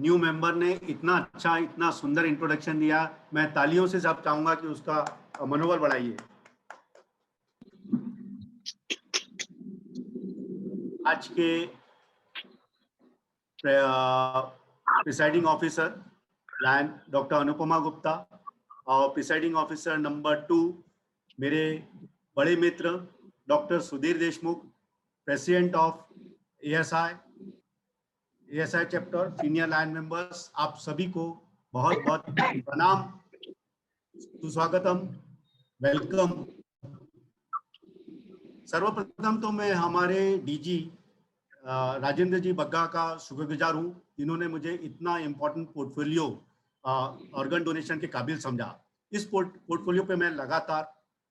New member ने इतना अच्छा, इतना सुंदर इंट्रोडक्शन दिया। मैं तालियों से सब चाहूंगा कि उसका मनोबल बढ़ाइए। आज के presiding officer lion doctor Anupama Gupta और प्रिसाइडिंग ऑफिसर नंबर 2 मेरे बड़े मित्र doctor Sudhir Deshmukh, president of ASI chapter, senior lion members, आप सभी को बहुत बहुत प्रणाम, सुस्वागतम, वेलकम। सर्वप्रथम तो मैं हमारे डीजी राजेंद्र जी बग्गा का शुक्रगुजार हूँ, जिन्होंने मुझे इतना इम्पोर्टेंट पोर्टफोलियो ऑर्गन डोनेशन के काबिल समझा। इस पोर्टफोलियो पे मैं लगातार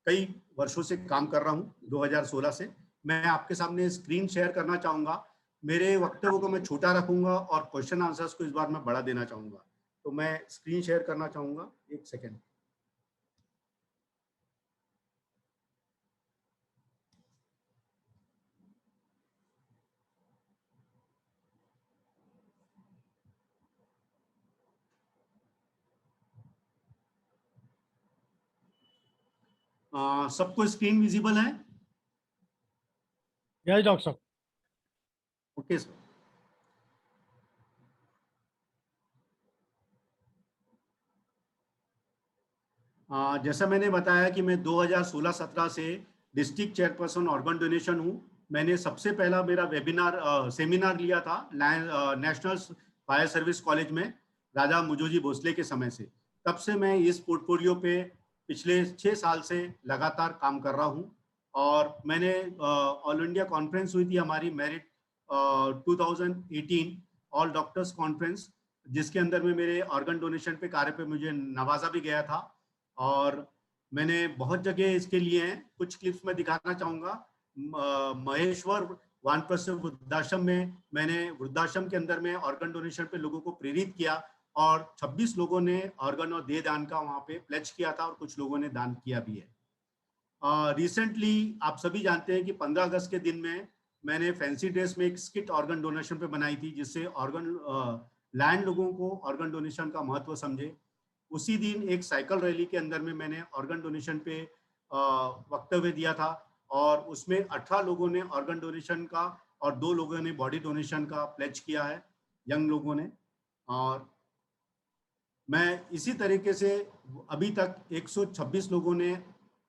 कई वर्षों से काम कर रहा हूँ, 2016 से। मैं आपके सामने स्क्रीन शेयर करना चाहूँगा। मेरे वक्तव्य को मैं छोटा रखूंगा और क्वेश्चन आंसर्स को इस बार मैं बढ़ा देना चाहूँगा। तो मैं स्क्रीन शेयर करना चाहूँगा, एक सेकेंड। सबको स्क्रीन विजिबल है? यस डॉक्टर साहब। Okay sir. जैसा मैंने बताया कि मैं 2016-17 से डिस्ट्रिक्ट चेयरपर्सन ऑर्गन डोनेशन हूँ। मैंने सबसे पहला मेरा सेमिनार लिया था नेशनल फायर सर्विस कॉलेज में राजा मुजोजी भोसले के समय से। तब से मैं इस पोर्टफोलियो पे पिछले 6 साल से लगातार काम कर रहा हूँ। और मैंने ऑल इंडिया कॉन्फ्रेंस हुई थी हमारी मेरिट 2018 ऑल डॉक्टर्स कॉन्फ्रेंस, जिसके अंदर में मेरे ऑर्गन डोनेशन पे कार्य पे मुझे नवाजा भी गया था। और मैंने बहुत जगह इसके लिए हैं, कुछ क्लिप्स में दिखाना चाहूँगा। महेश्वर वानप्रस्थ वृद्धाश्रम में मैंने वृद्धाश्रम के अंदर में ऑर्गन डोनेशन पे लोगों को प्रेरित किया और 26 लोगों ने ऑर्गन और देह दान का वहाँ पे प्लेज किया था और कुछ लोगों ने दान किया भी है। रिसेंटली आप सभी जानते हैं कि 15 अगस्त के दिन में मैंने फैंसी ड्रेस में एक स्किट ऑर्गन डोनेशन पे बनाई थी, जिससे लैंड लोगों को ऑर्गन डोनेशन का महत्व समझे। उसी दिन एक साइकिल रैली के अंदर में मैंने ऑर्गन डोनेशन पे वक्तव्य दिया था और उसमें 18 लोगों ने ऑर्गन डोनेशन का और 2 लोगों ने बॉडी डोनेशन का प्लेज किया है, यंग लोगों ने। और मैं इसी तरीके से अभी तक 126 लोगों ने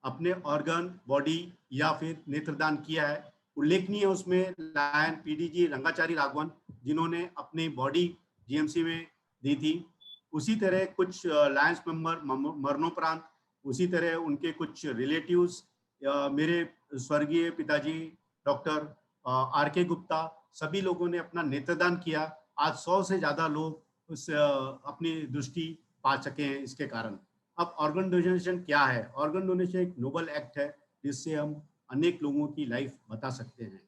अपने ऑर्गन, बॉडी या फिर नेत्रदान किया है। उल्लेखनीय उसमें लायन पीडीजी रंगाचारी राघवन, जिन्होंने अपनी बॉडी जीएमसी में दी थी। उसी तरह कुछ लायंस मेंबर मरणोपरांत, उसी तरह उनके कुछ रिलेटिव्स, मेरे स्वर्गीय पिताजी डॉक्टर आर.के. गुप्ता, सभी लोगों ने अपना नेत्रदान किया। आज 100 से ज़्यादा लोग उस अपनी दृष्टि पा सके हैं इसके कारण। अब ऑर्गन डोनेशन क्या है? ऑर्गन डोनेशन एक नोबल एक्ट है, जिससे हम अनेक लोगों की लाइफ बता सकते हैं।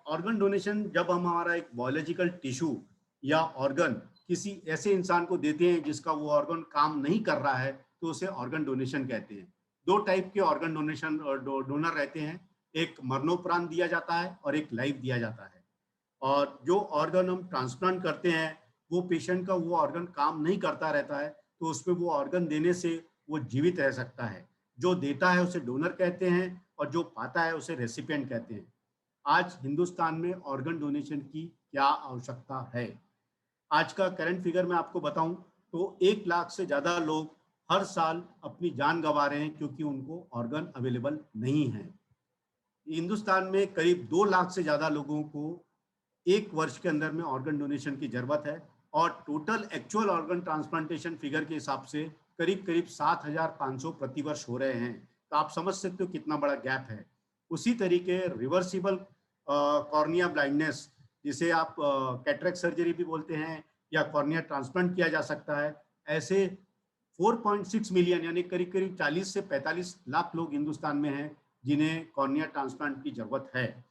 ऑर्गन डोनेशन जब हम हमारा एक बायोलॉजिकल टिश्यू या ऑर्गन किसी ऐसे इंसान को देते हैं जिसका वो ऑर्गन काम नहीं कर रहा है, तो उसे ऑर्गन डोनेशन कहते हैं। 2 टाइप के ऑर्गन डोनेशन डोनर रहते हैं, एक मरणोपरांत दिया जाता है और एक लाइव दिया जाता है। और जो ऑर्गन हम ट्रांसप्लांट करते हैं, वो पेशेंट का वो ऑर्गन काम नहीं करता रहता है, तो उसमें वो ऑर्गन देने से वो जीवित रह सकता है। जो देता है उसे डोनर कहते हैं और जो पाता है उसे रेसिपिएंट कहते हैं। आज हिंदुस्तान में ऑर्गन डोनेशन की क्या आवश्यकता है? आज का करंट फिगर मैं आपको बताऊं तो 1 लाख से ज़्यादा लोग हर साल अपनी जान गंवा रहे हैं क्योंकि उनको ऑर्गन अवेलेबल नहीं है। हिंदुस्तान में करीब 2 लाख से ज़्यादा लोगों को 1 वर्ष के अंदर में ऑर्गन डोनेशन की जरूरत है और total actual organ transplantation figure के हिसाब से करीब करीब 7,500 प्रति वर्ष हो रहे हैं। तो आप समझ सकते हो कितना बड़ा गैप है। उसी तरीके रिवर्सिबल कॉर्निया ब्लाइंडनेस, जिसे आप कैटरेक्ट सर्जरी भी बोलते हैं या कॉर्निया ट्रांसप्लांट किया जा सकता है, ऐसे 4.6 मिलियन यानी करीब करीब 40 से 45 लाख लोग हिंदुस्तान में हैं जिन्हें कॉर्निया ट्रांसप्लांट की जरूरत है।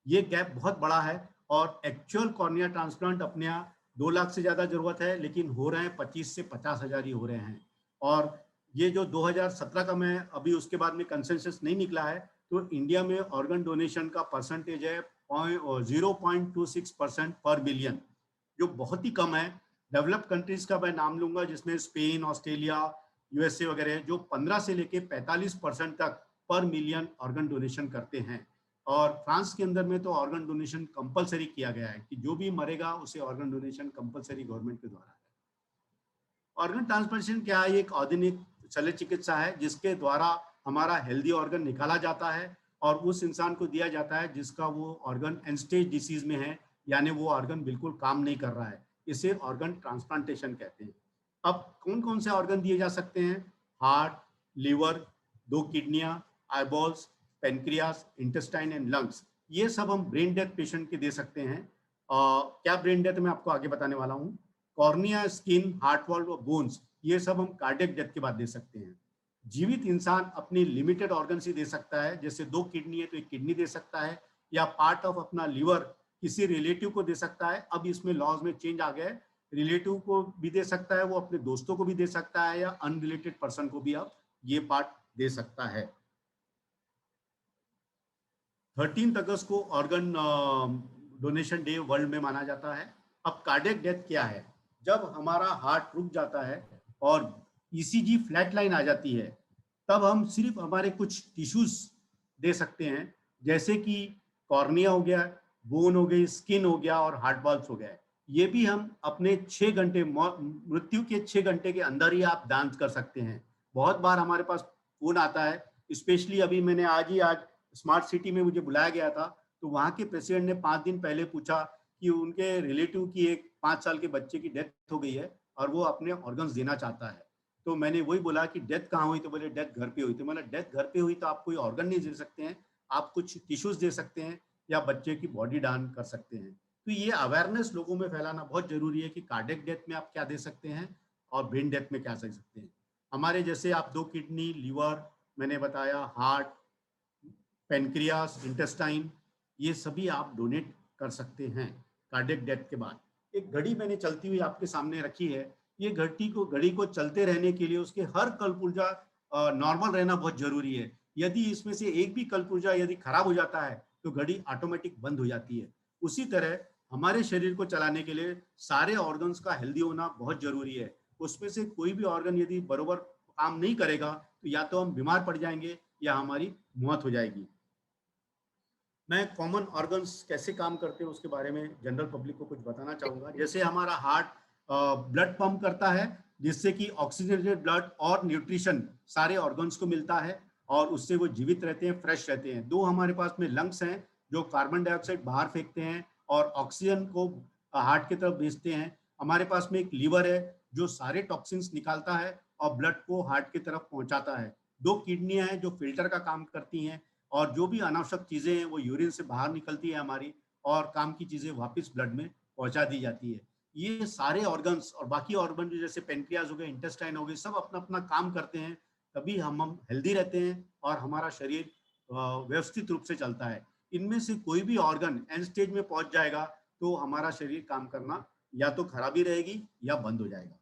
ये गैप बहुत बड़ा है और एक्चुअल कॉर्निया ट्रांसप्लांट अपने यहाँ 2 लाख से ज़्यादा जरूरत है, लेकिन हो रहे हैं 25 से 50 हज़ार ही हो रहे हैं। और ये जो 2017 का मैं अभी उसके बाद में कंसेंसस नहीं निकला है, तो इंडिया में ऑर्गन डोनेशन का परसेंटेज है 0.26% पर बिलियन। जो बहुत ही कम है। डेवलप्ड कंट्रीज का मैं नाम लूंगा जिसमें स्पेन, ऑस्ट्रेलिया, यूएसए वगैरह, जो 15 से लेके 45% तक पर मिलियन ऑर्गन डोनेशन करते हैं। और फ्रांस के अंदर में तो ऑर्गन डोनेशन कंपलसरी किया गया है कि जो भी मरेगा उसे ऑर्गन डोनेशन कंपलसरी गवर्नमेंट के द्वारा है। ऑर्गन ट्रांसप्लांटेशन क्या है? एक आधुनिक शल्य चिकित्सा है जिसके द्वारा हमारा हेल्दी ऑर्गन निकाला जाता है और उस इंसान को दिया जाता है जिसका वो ऑर्गन एंड स्टेज डिसीज में है, यानी वो ऑर्गन बिल्कुल काम नहीं कर रहा है। इसे ऑर्गन ट्रांसप्लांटेशन कहते हैं। अब कौन कौन से ऑर्गन दिए जा सकते हैं? हार्ट, लिवर, 2 किडनियां, eyeballs, pancreas, intestine and lungs, ये सब हम ब्रेन डेथ पेशेंट के दे सकते हैं। क्या ब्रेन डेथ मैं आपको आगे बताने वाला हूँ। कॉर्निया, स्किन, हार्ट वॉल और बोन्स, ये सब हम कार्डियक डेथ के बाद दे सकते हैं। जीवित इंसान अपनी लिमिटेड ऑर्गन ही दे सकता है, जैसे 2 किडनी है तो 1 किडनी दे सकता है, या पार्ट ऑफ अपना लिवर किसी रिलेटिव को दे सकता है। अब इसमें लॉज में चेंज आ गया है, रिलेटिव को भी दे सकता है, वो अपने दोस्तों को भी दे सकता है, या अनरिलेटेड पर्सन को भी अब ये पार्ट दे सकता है। 13 अगस्त को ऑर्गन डोनेशन डे वर्ल्ड में माना जाता है। अब कार्डियक डेथ क्या है? जब हमारा हार्ट रुक जाता है और ईसीजी फ्लैट लाइन आ जाती है, तब हम सिर्फ हमारे कुछ टिश्यूज दे सकते हैं, जैसे कि कॉर्निया हो गया, बोन हो गई, स्किन हो गया और हार्ट बॉल्स हो गया। ये भी हम अपने 6 घंटे, मृत्यु के 6 घंटे के अंदर ही आप दान कर सकते हैं। बहुत बार हमारे पास फोन आता है, स्पेशली अभी मैंने आज स्मार्ट सिटी में मुझे बुलाया गया था, तो वहाँ के प्रेसिडेंट ने 5 दिन पहले पूछा कि उनके रिलेटिव की एक 5 साल के बच्चे की डेथ हो गई है और वो अपने ऑर्गन्स देना चाहता है। तो मैंने वही बोला कि डेथ कहाँ हुई? तो बोले डेथ घर पे हुई। तो मैंने डेथ घर पे हुई तो आप कोई ऑर्गन नहीं दे सकते हैं, आप कुछ टिश्यूज दे सकते हैं या बच्चे की बॉडी दान कर सकते हैं। तो ये अवेयरनेस लोगों में फैलाना बहुत जरूरी है कि कार्डियक डेथ में आप क्या दे सकते हैं और ब्रेन डेथ में क्या दे सकते हैं। हमारे जैसे आप 2 किडनी, लिवर मैंने बताया, हार्ट, पेनक्रियास, इंटेस्टाइन, ये सभी आप डोनेट कर सकते हैं कार्डियक डेथ के बाद। एक घड़ी मैंने चलती हुई आपके सामने रखी है। ये घड़ी को चलते रहने के लिए उसके हर कलपुर्जा नॉर्मल रहना बहुत जरूरी है। यदि इसमें से एक भी कलपुर्जा यदि खराब हो जाता है तो घड़ी ऑटोमेटिक बंद हो जाती है। उसी तरह हमारे शरीर को चलाने के लिए सारे ऑर्गन्स का हेल्दी होना बहुत जरूरी है। उसमें से कोई भी ऑर्गन यदि बरोबर काम नहीं करेगा तो या तो हम बीमार पड़ जाएंगे या हमारी मौत हो जाएगी। मैं कॉमन ऑर्गन्स कैसे काम करते हैं उसके बारे में जनरल पब्लिक को कुछ बताना चाहूँगा। जैसे हमारा हार्ट ब्लड पंप करता है, जिससे कि ऑक्सीजनेटेड ब्लड और न्यूट्रिशन सारे ऑर्गन्स को मिलता है और उससे वो जीवित रहते हैं, फ्रेश रहते हैं। 2 हमारे पास में लंग्स हैं जो कार्बन डाइऑक्साइड बाहर फेंकते हैं और ऑक्सीजन को हार्ट की तरफ भेजते हैं। हमारे पास में एक लीवर है जो सारे टॉक्सिन्स निकालता है और ब्लड को हार्ट की तरफ पहुंचाता है। 2 किडनियां हैं जो फिल्टर का काम करती हैं और जो भी अनावश्यक चीजें हैं वो यूरिन से बाहर निकलती है हमारी, और काम की चीजें वापस ब्लड में पहुंचा दी जाती है। ये सारे ऑर्गन्स और बाकी ऑर्गन जैसे पेनक्रियाज हो गए, इंटेस्टाइन हो गए, सब अपना अपना काम करते हैं, तभी हम हेल्दी रहते हैं और हमारा शरीर व्यवस्थित रूप से चलता है। इनमें से कोई भी ऑर्गन एंड स्टेज में पहुंच जाएगा तो हमारा शरीर काम करना या तो खराबी रहेगी या बंद हो जाएगा।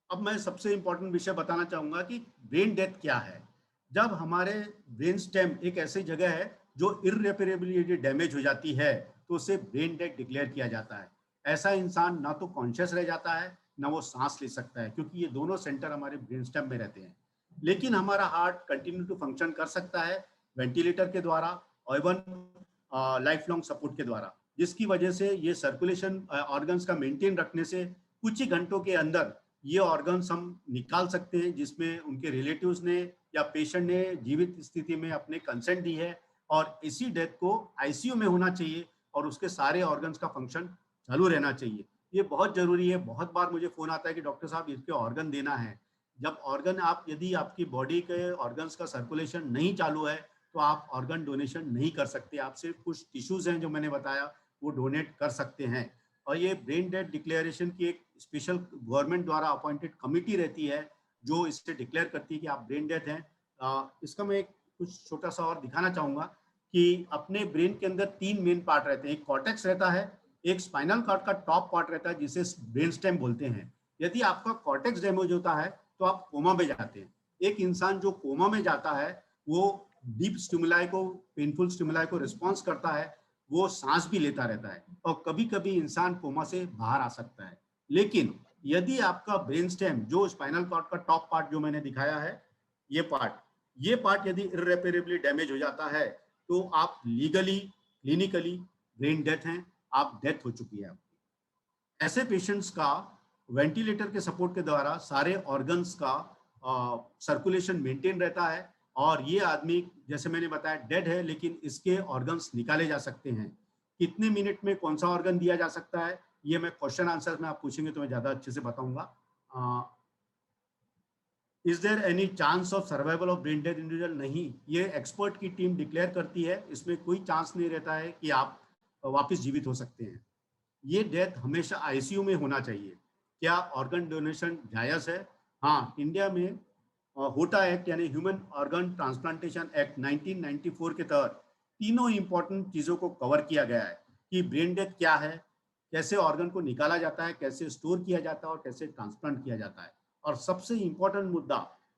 अब मैं सबसे इंपॉर्टेंट विषय बताना चाहूंगा कि ब्रेन डेथ क्या है। जब हमारे ब्रेन स्टेम एक ऐसी जगह है जो इररेपरेबली डैमेज हो जाती है तो उसे ब्रेन डेथ डिक्लेयर किया जाता है। ऐसा इंसान ना तो कॉन्शियस रह जाता है ना वो सांस ले सकता है, क्योंकि ये दोनों सेंटर हमारे ब्रेन स्टेम में रहते हैं। लेकिन हमारा हार्ट कंटिन्यू टू फंक्शन कर सकता है वेंटिलेटर के द्वारा और इवन लाइफ लॉन्ग सपोर्ट के द्वारा, जिसकी वजह से ये सर्कुलेशन ऑर्गन्स का मेंटेन रखने से कुछ ही घंटों के अंदर ये ऑर्गन्स हम निकाल सकते हैं जिसमें उनके रिलेटिव्स ने या पेशेंट ने जीवित स्थिति में अपने कंसेंट दी है। और इसी डेथ को आईसीयू में होना चाहिए और उसके सारे ऑर्गन्स का फंक्शन चालू रहना चाहिए। ये बहुत जरूरी है। बहुत बार मुझे फोन आता है कि डॉक्टर साहब इसके ऑर्गन देना है। जब ऑर्गन आप यदि आपकी बॉडी के ऑर्गन्स का सर्कुलेशन नहीं चालू है तो आप ऑर्गन डोनेशन नहीं कर सकते। आप सिर्फ कुछ टिश्यूज हैं जो मैंने बताया वो डोनेट कर सकते हैं। और ये ब्रेन डेथ डिक्लेरेशन की एक स्पेशल गवर्नमेंट द्वारा अपॉइंटेड कमिटी रहती है जो इससे डिक्लेयर करती है कि आप ब्रेन डेथ हैं। इसका मैं एक कुछ छोटा सा और दिखाना चाहूंगा कि अपने ब्रेन के अंदर 3 मेन पार्ट रहते हैं। एक कॉर्टेक्स रहता है, एक स्पाइनल कॉर्ड का टॉप पार्ट रहता है जिसे ब्रेन स्टेम बोलते हैं। यदि आपका कॉर्टेक्स डैमेज होता है तो आप कोमा में जाते हैं। एक इंसान जो कोमा में जाता है वो डीप स्टिमुलाई को, पेनफुल स्टिमुलाई को रिस्पॉन्स करता है वो सांस भी लेता रहता है और कभी कभी इंसान कोमा से बाहर आ सकता है। लेकिन यदि आपका ब्रेन स्टेम, जो स्पाइनल कॉर्ड का टॉप पार्ट जो मैंने दिखाया है, ये पार्ट यदि इररेपेरेबली डैमेज हो जाता है तो आप लीगली, क्लिनिकली ब्रेन डेथ हैं, आप डेथ हो चुकी है आपकी। ऐसे पेशेंट्स का वेंटिलेटर के सपोर्ट के द्वारा सारे ऑर्गन्स का सर्कुलेशन मेंटेन रहता है और ये आदमी, जैसे मैंने बताया, डेड है लेकिन इसके ऑर्गन्स निकाले जा सकते हैं। कितने मिनट में कौन सा ऑर्गन दिया जा सकता है, ये मैं क्वेश्चन आंसर में आप पूछेंगे तो मैं ज्यादा अच्छे से बताऊंगा। Is there any chance of survival of brain dead individual? नहीं, ये एक्सपर्ट की टीम डिक्लेयर करती है, इसमें कोई चांस नहीं रहता है कि आप वापस जीवित हो सकते हैं। ये डेथ हमेशा आईसीयू में होना चाहिए। क्या ऑर्गन डोनेशन जायज़ है? हाँ, इंडिया में होटा एक्ट यानी ह्यूमन ऑर्गन ट्रांसप्लांटेशन एक्ट 1994 के तहत तीनों इंपॉर्टेंट चीज़ों को कवर किया गया है कि ब्रेन डेथ क्या है, कैसे ऑर्गन को निकाला जाता है, कैसे स्टोर किया जाता है और कैसे ट्रांसप्लांट किया जाता है। और सबसे इंपॉर्टेंट मुद्दा,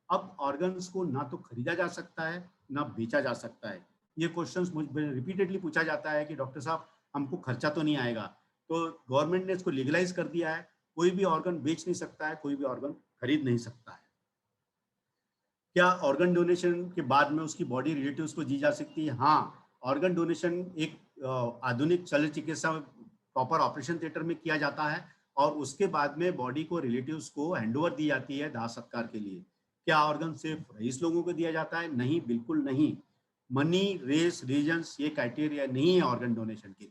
अब ऑर्गन्स को ना तो खरीदा जा सकता है ना बेचा जा सकता है। ये क्वेश्चंस मुझे रिपीटेडली पूछा जाता है कि डॉक्टर साहब हमको खर्चा तो नहीं आएगा। तो गवर्नमेंट ने इसको लीगलाइज कर दिया है, कोई भी ऑर्गन बेच नहीं सकता है, कोई भी ऑर्गन खरीद नहीं सकता है। क्या ऑर्गन डोनेशन के बाद में उसकी बॉडी रिलेटिव्स को दी जा सकती है? हाँ, ऑर्गन डोनेशन एक आधुनिक शल्य चिकित्सा प्रॉपर ऑपरेशन थिएटर में किया जाता है और उसके बाद में बॉडी को रिलेटिव्स को हैंडओवर दी जाती है दाह सत्कार के लिए। क्या ऑर्गन सिर्फ रईस लोगों को दिया जाता है? नहीं, बिल्कुल नहीं। मनी, रेस, रीजन्स ये क्राइटेरिया नहीं है ऑर्गन डोनेशन के।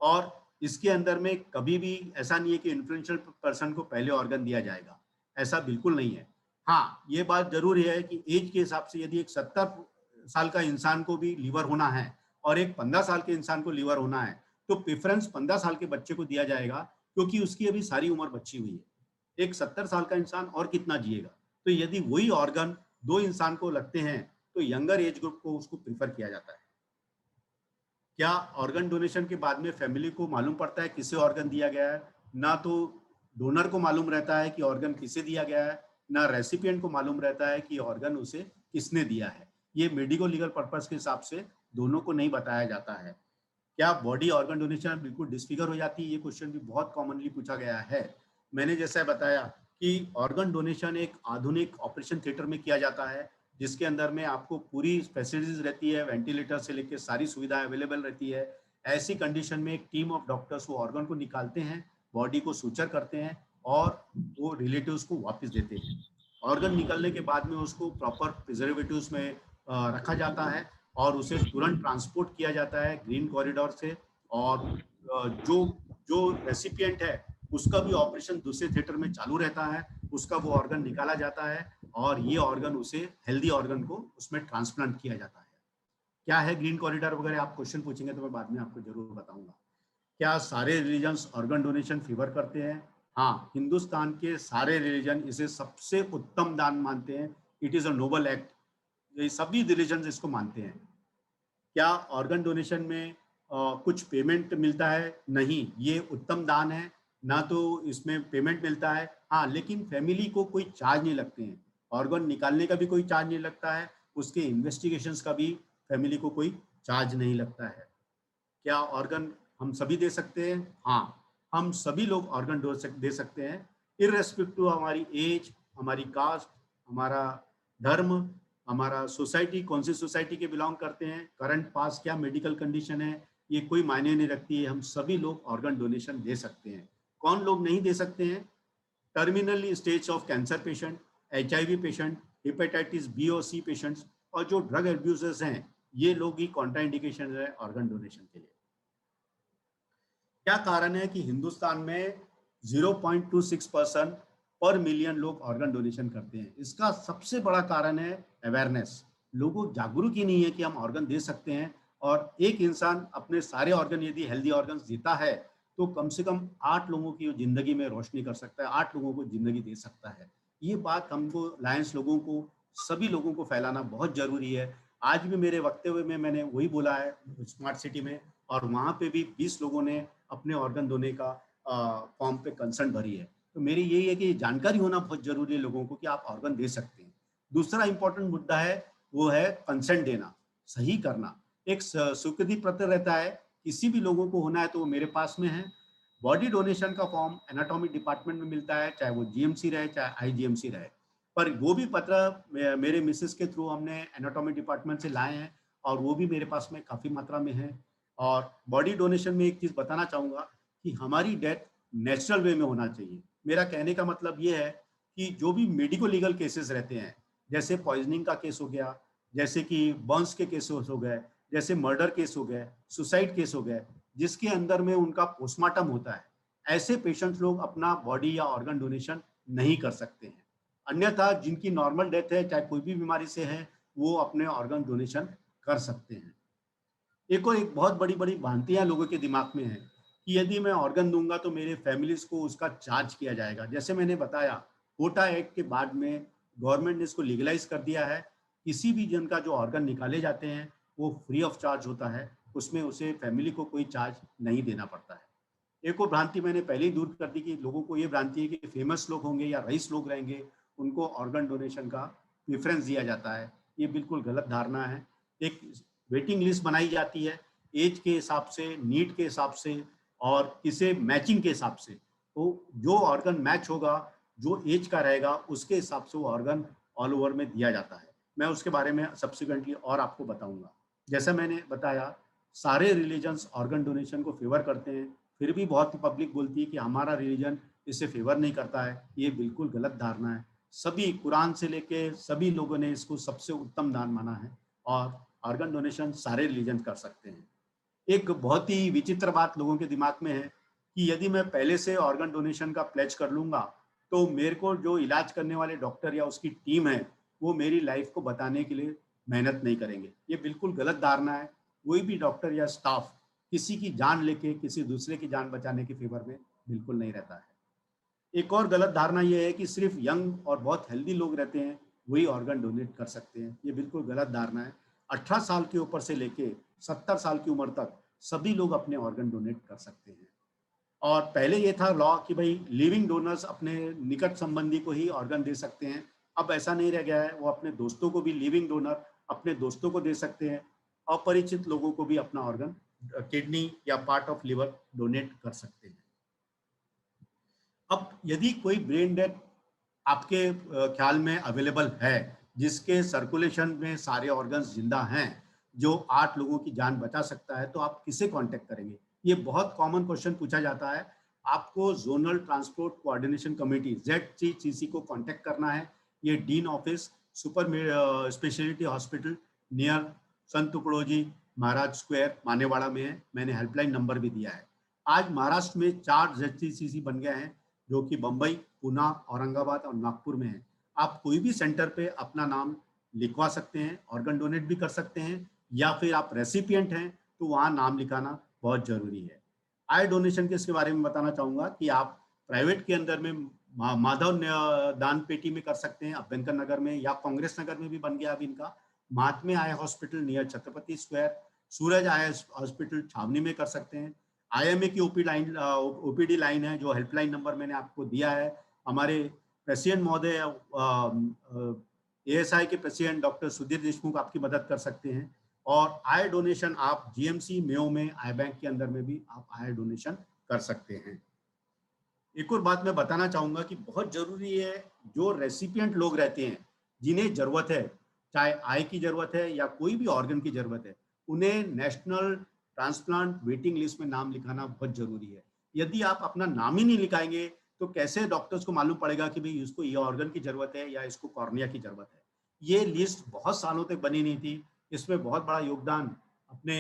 और इसके अंदर में कभी भी ऐसा नहीं है कि इन्फ्लुएंशियल पर्सन को पहले ऑर्गन दिया जाएगा, ऐसा बिल्कुल नहीं है। हाँ, ये बात जरूर है कि एज के हिसाब से यदि एक 70 साल का इंसान को भी लीवर होना है और एक 15 साल के इंसान को लीवर होना है तो प्रेफरेंस 15 साल के बच्चे को दिया जाएगा, क्योंकि उसकी अभी सारी उम्र बची हुई है। एक 70 साल का इंसान और कितना जिएगा? तो यदि वही ऑर्गन दो इंसान को लगते हैं तो यंगर एज ग्रुप को उसको प्रीफर किया जाता है। क्या ऑर्गन डोनेशन के बाद में फैमिली को मालूम पड़ता है किसे ऑर्गन दिया गया है? ना तो डोनर को मालूम रहता है कि ऑर्गन किसे दिया गया है, ना रेसिपिएंट को मालूम रहता है कि ऑर्गन उसे किसने दिया है। ये मेडिको लीगल पर्पस के हिसाब से दोनों को नहीं बताया जाता है। क्या बॉडी ऑर्गन डोनेशन बिल्कुल डिसफिगर हो जाती है? ये क्वेश्चन भी बहुत कॉमनली पूछा गया है। मैंने जैसा बताया कि ऑर्गन डोनेशन एक आधुनिक ऑपरेशन थिएटर में किया जाता है जिसके अंदर में आपको पूरी फैसिलिटीज रहती है, वेंटिलेटर से लेकर सारी सुविधाएं अवेलेबल रहती है। ऐसी कंडीशन में एक टीम ऑफ डॉक्टर्स वो ऑर्गन को निकालते हैं, बॉडी को सुचर करते हैं और वो रिलेटिव्स को वापस देते हैं। ऑर्गन निकलने के बाद में उसको प्रॉपर प्रिजर्वेटिव्स में रखा जाता है और उसे तुरंत ट्रांसपोर्ट किया जाता है ग्रीन कॉरिडोर से। और जो जो रेसिपिएंट है उसका भी ऑपरेशन दूसरे थिएटर में चालू रहता है, उसका वो ऑर्गन निकाला जाता है और ये ऑर्गन उसे हेल्दी ऑर्गन को उसमें ट्रांसप्लांट किया जाता है। क्या है ग्रीन कॉरिडोर वगैरह आप क्वेश्चन पूछेंगे तो मैं बाद में आपको जरूर बताऊंगा। क्या सारे रिलीजन्स ऑर्गन डोनेशन फेवर करते हैं? हाँ, हिंदुस्तान के सारे रिलीजन इसे सबसे उत्तम दान मानते हैं। It is a Nobel act, ये सभी रिलीजन इसको मानते हैं। क्या ऑर्गन डोनेशन में कुछ पेमेंट मिलता है? नहीं, ये उत्तम दान है, ना तो इसमें पेमेंट मिलता है। हाँ, लेकिन फैमिली को कोई चार्ज नहीं लगते हैं, ऑर्गन निकालने का भी कोई चार्ज नहीं लगता है, उसके इन्वेस्टिगेशंस का भी फैमिली को कोई चार्ज नहीं लगता है। क्या ऑर्गन हम सभी दे सकते हैं? हाँ, हम सभी लोग ऑर्गन दे सकते हैं, इररेस्पेक्टिव हमारी एज, हमारी कास्ट, हमारा धर्म, हमारा सोसाइटी, कौन सी सोसाइटी के बिलोंग करते हैं, करंट पास क्या मेडिकल कंडीशन है, ये कोई मायने नहीं रखती है। हम सभी लोग ऑर्गन डोनेशन दे सकते हैं। कौन लोग नहीं दे सकते हैं? Terminally stage of cancer patient, HIV patient, hepatitis B और सी पेशेंट्स और जो ड्रग एब्यूजर्स हैं, ये लोग ही कॉन्ट्राइंडिकेशन है ऑर्गन डोनेशन के लिए। क्या कारण है कि हिंदुस्तान में 0.26% पर मिलियन लोग ऑर्गन डोनेशन करते हैं? इसका सबसे बड़ा कारण है अवेयरनेस। लोगों जागरूक ही नहीं है कि हम ऑर्गन दे सकते हैं। और एक इंसान अपने सारे ऑर्गन यदि हेल्दी ऑर्गन देता है तो कम से कम 8 लोगों की जिंदगी में रोशनी कर सकता है, 8 लोगों को जिंदगी दे सकता है। ये बात हमको लायंस लोगों को, सभी लोगों को फैलाना बहुत जरूरी है। आज भी मेरे वक्तव्य में मैंने वही बोला है स्मार्ट सिटी में, और वहाँ पे भी 20 लोगों ने अपने ऑर्गन देने का फॉर्म पे कंसर्न भरी है। तो मेरी यही है कि जानकारी होना बहुत जरूरी है लोगों को कि आप ऑर्गन दे सकते हैं। दूसरा इंपॉर्टेंट मुद्दा है वो है कंसेंट देना, सही करना। एक स्वीकृति पत्र रहता है किसी भी लोगों को होना है तो वो मेरे पास में है। बॉडी डोनेशन का फॉर्म एनाटॉमी डिपार्टमेंट में मिलता है, चाहे वो जीएमसी रहे चाहे आईजीएमसी रहे। पर वो भी पत्र मेरे मिसेस के थ्रू हमने एनाटॉमी डिपार्टमेंट से लाए हैं और वो भी मेरे पास में काफ़ी मात्रा में है। और बॉडी डोनेशन में एक चीज़ बताना चाहूँगा कि हमारी डेथ नेचुरल वे में होना चाहिए। मेरा कहने का मतलब ये है कि जो भी मेडिको लीगल केसेस रहते हैं, जैसे पॉइजनिंग का केस हो गया, जैसे कि बर्न्स के केसेस हो गए, जैसे मर्डर केस हो गए, सुसाइड केस हो गए, जिसके अंदर में उनका पोस्टमार्टम होता है, ऐसे पेशेंट्स लोग अपना बॉडी या ऑर्गन डोनेशन नहीं कर सकते हैं। अन्यथा जिनकी नॉर्मल डेथ है, चाहे कोई भी बीमारी से है, वो अपने ऑर्गन डोनेशन कर सकते हैं। एक और एक बहुत बड़ी-बड़ी भ्रांतियाँ लोगों के दिमाग में है कि यदि मैं ऑर्गन दूँगा तो मेरे फैमिलीज़ को उसका चार्ज किया जाएगा। जैसे मैंने बताया, कोटा एक्ट के बाद में गवर्नमेंट ने इसको लीगलाइज़ कर दिया है। किसी भी जन का जो ऑर्गन निकाले जाते हैं, वो फ्री ऑफ चार्ज होता है। उसमें उसे फैमिली को कोई चार्ज नहीं देना पड़ता है। एक और भ्रांति मैंने पहले ही दूर कर दी कि लोगों को ये भ्रांति है कि फेमस लोग होंगे या रईस लोग रहेंगे, उनको ऑर्गन डोनेशन का प्रेफ़रेंस दिया जाता है। ये बिल्कुल गलत धारणा है। एक वेटिंग लिस्ट बनाई जाती है, ऐज के हिसाब से, नीड के हिसाब से और किसे मैचिंग के हिसाब से। तो जो ऑर्गन मैच होगा, जो ऐज का रहेगा, उसके हिसाब से वो ऑर्गन ऑल ओवर में दिया जाता है। मैं उसके बारे में सब्सिक्वेंटली और आपको बताऊँगा। जैसा मैंने बताया, सारे रिलीजन्स ऑर्गन डोनेशन को फ़ेवर करते हैं, फिर भी बहुत पब्लिक बोलती है कि हमारा रिलीजन इसे फ़ेवर नहीं करता है। ये बिल्कुल गलत धारणा है। सभी कुरान से लेके सभी लोगों ने इसको सबसे उत्तम दान माना है और ऑर्गन डोनेशन सारे रिलीजन कर सकते हैं। एक बहुत ही विचित्र बात लोगों के दिमाग में है कि यदि मैं पहले से ऑर्गन डोनेशन का प्लेज कर लूँगा, तो मेरे को जो इलाज करने वाले डॉक्टर या उसकी टीम है, वो मेरी लाइफ़ को बताने के लिए मेहनत नहीं करेंगे। ये बिल्कुल गलत धारणा है। कोई भी डॉक्टर या स्टाफ किसी की जान लेके किसी दूसरे की जान बचाने के फ़ेवर में बिल्कुल नहीं रहता है। एक और गलत धारणा ये है कि सिर्फ यंग और बहुत हेल्दी लोग रहते हैं, वही ऑर्गन डोनेट कर सकते हैं। ये बिल्कुल गलत धारणा है। 18 साल के ऊपर से लेके 70 साल की उम्र तक सभी लोग अपने ऑर्गन डोनेट कर सकते हैं। और पहले ये था लॉ कि भाई लिविंग डोनर्स अपने निकट संबंधी को ही ऑर्गन दे सकते हैं। अब ऐसा नहीं रह गया है, वो अपने दोस्तों को भी लिविंग डोनर अपने दोस्तों को दे सकते हैं। अपरिचित लोगों को भी अपना ऑर्गन किडनी या पार्ट ऑफ लिवर डोनेट कर सकते हैं। अब यदि कोई ब्रेन डेथ आपके ख्याल में अवेलेबल है, जिसके सर्कुलेशन में सारे ऑर्गन्स जिंदा हैं, जो 8 लोगों की जान बचा सकता है, तो आप किसे कांटेक्ट करेंगे? ये बहुत कॉमन क्वेश्चन पूछा जाता है। आपको ज़ोनल ट्रांसपोर्ट कोऑर्डिनेशन कमिटी ज़ेडसीसीसी को कांटेक्ट करना है। ये dean office super speciality hospital near संत तुकडोजी महाराज स्क्वायर मानेवाड़ा में है। मैंने हेल्पलाइन नंबर भी दिया है। आज महाराष्ट्र में 4 ज़ेडसीसीसी बन गए हैं, जो कि बम्बई, पुणे, औरंगाबाद और नागपुर में है। आप कोई भी सेंटर पे अपना नाम लिखवा सकते हैं, ऑर्गन डोनेट भी कर सकते हैं, या फिर आप रेसिपिएंट हैं तो वहाँ नाम लिखाना बहुत ज़रूरी है। आई डोनेशन के इसके बारे में बताना चाहूँगा कि आप प्राइवेट के अंदर में माधव दान पेटी में कर सकते हैं, अभ्यंकर नगर में, या कांग्रेस नगर में भी बन गया अब इनका। Mahatme eye hospital near Chhatrapati square, Suraj eye hospital Chhawani में कर सकते हैं। आईएमए की ओपीडी लाइन है, जो हेल्पलाइन नंबर मैंने आपको दिया है। हमारे प्रेसिडेंट महोदय एएसआई के प्रेसिडेंट डॉक्टर सुधीर देशमुख आपकी मदद कर सकते हैं। और आई डोनेशन आप जीएमसी मेयो में आई बैंक के अंदर में भी आप आई डोनेशन कर सकते हैं। एक और बात मैं बताना चाहूंगा कि बहुत जरूरी है, जो रेसिपिएंट लोग रहते हैं जिन्हें जरूरत है, चाहे आई की जरूरत है या कोई भी ऑर्गन की जरूरत है, उन्हें नेशनल ट्रांसप्लांट वेटिंग लिस्ट में नाम लिखाना बहुत जरूरी है। यदि आप अपना नाम ही नहीं लिखाएंगे तो कैसे डॉक्टर्स को मालूम पड़ेगा कि भाई इसको ये ऑर्गन की जरूरत है या इसको कॉर्निया की जरूरत है। ये लिस्ट बहुत सालों तक बनी नहीं थी। इसमें बहुत बड़ा योगदान अपने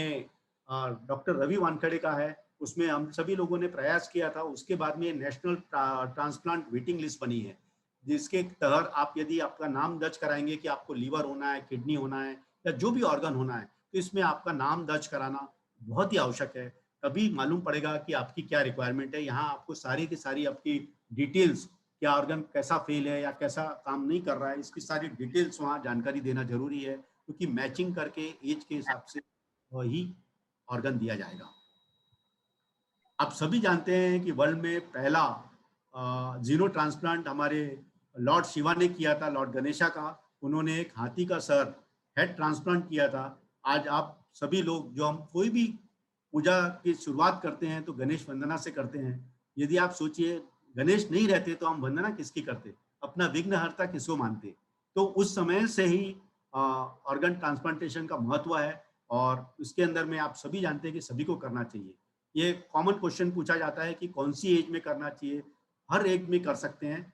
डॉक्टर रवि वानखेड़े का है। उसमें हम सभी लोगों ने प्रयास किया था। उसके बाद में नेशनल ट्रांसप्लांट वेटिंग लिस्ट बनी है, जिसके तहत आप यदि आपका नाम दर्ज कराएंगे कि आपको लीवर होना है, किडनी होना है या जो भी ऑर्गन होना है, तो इसमें आपका नाम दर्ज कराना बहुत ही आवश्यक है। तभी मालूम पड़ेगा कि आपकी क्या रिक्वायरमेंट है। यहाँ आपको सारी की सारी आपकी डिटेल्स, क्या ऑर्गन कैसा फेल है या कैसा काम नहीं कर रहा है, इसकी सारी डिटेल्स वहाँ जानकारी देना जरूरी है, क्योंकि मैचिंग करके एज के हिसाब से वही ऑर्गन दिया जाएगा। आप सभी जानते हैं कि वर्ल्ड में पहला जीरो ट्रांसप्लांट हमारे लॉर्ड शिवा ने किया था, लॉर्ड गणेशा का। उन्होंने एक हाथी का सर हेड ट्रांसप्लांट किया था। आज आप सभी लोग, जो हम कोई भी पूजा की शुरुआत करते हैं तो गणेश वंदना से करते हैं। यदि आप सोचिए गणेश नहीं रहते तो हम वंदना किसकी करते, अपना विघ्नहर्ता किसको मानते। तो उस समय से ही ऑर्गन ट्रांसप्लांटेशन का महत्व है और उसके अंदर में आप सभी जानते हैं कि सभी को करना चाहिए। ये कॉमन क्वेश्चन पूछा जाता है कि कौन सी एज में करना चाहिए। हर एज में कर सकते हैं